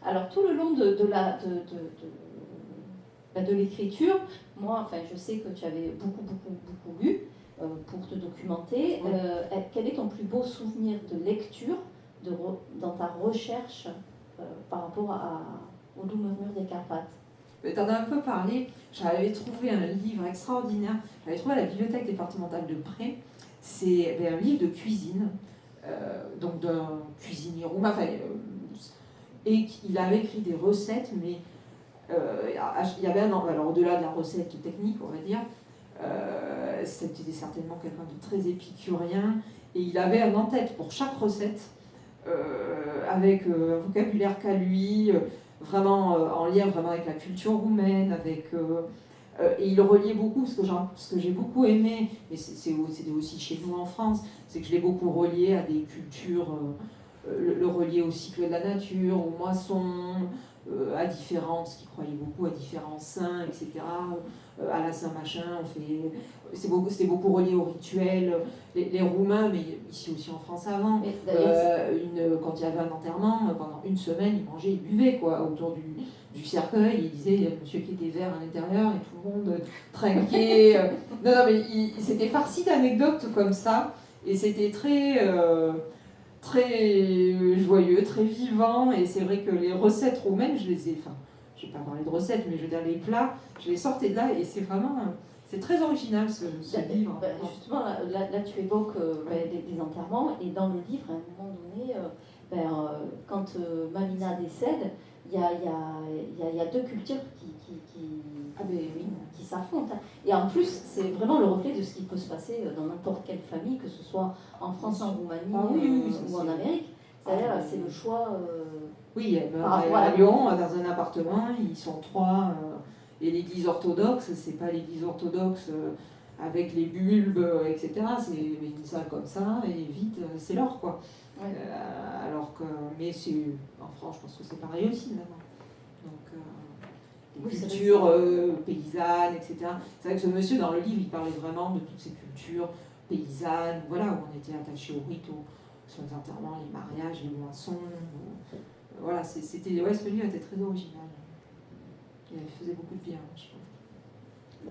Alors tout le long de l'écriture, moi, enfin, je sais que tu avais beaucoup lu pour te documenter. Oui. Quel est ton plus beau souvenir de lecture dans ta recherche par rapport au doux murmure des Carpates? Tu en as un peu parlé, j'avais trouvé un livre extraordinaire, j'avais trouvé à la bibliothèque départementale de Pré, c'est un livre de cuisine, donc d'un cuisinier roumain, et il avait écrit des recettes, mais il y avait alors au-delà de la recette technique, on va dire, c'était certainement quelqu'un de très épicurien, et il avait en tête pour chaque recette, avec un vocabulaire qu'à lui, vraiment en lien vraiment avec la culture roumaine, et il reliait beaucoup, ce que j'ai beaucoup aimé, et c'est aussi chez nous en France, c'est que je l'ai beaucoup relié à des cultures, le relier au cycle de la nature, aux moissons, à différents, parce qu'il croyait beaucoup à différents saints, etc. À la Saint-Machin, c'était beaucoup relié aux rituels. Les Roumains, mais ici aussi en France avant, quand il y avait un enterrement, pendant une semaine, ils mangeaient, ils buvaient quoi, autour du cercueil. Ils disaient, il y a monsieur qui était vert à l'intérieur et tout le monde trinquait. Non, mais c'était farci d'anecdotes comme ça. Et c'était très joyeux, très vivant, et c'est vrai que les recettes roumaines, je vais pas parler de recettes, mais je veux dire les plats, je les sortais de là, et c'est très original ce livre. Justement, là tu évoques des enterrements, et dans le livre, à un moment donné, quand Mamina décède, il y a deux cultures qui s'affrontent. Et en plus, c'est vraiment le reflet de ce qui peut se passer dans n'importe quelle famille, que ce soit en France, en Roumanie ou en Amérique. C'est-à-dire, c'est le choix. Oui, à Lyon, dans un appartement, ils sont trois. Et l'église orthodoxe, c'est pas l'église orthodoxe avec les bulbes, etc. C'est une salle comme ça, et vite, c'est l'or, quoi. Ouais. Mais en France, je pense que c'est pareil aussi, maintenant. Donc, Oui, cultures paysannes, etc. C'est vrai que ce monsieur, dans le livre, il parlait vraiment de toutes ces cultures paysannes, voilà, où on était attaché au rite, sur les enterrements, les mariages, les moissons. Voilà, ce livre était très original. Il faisait beaucoup de bien, je pense.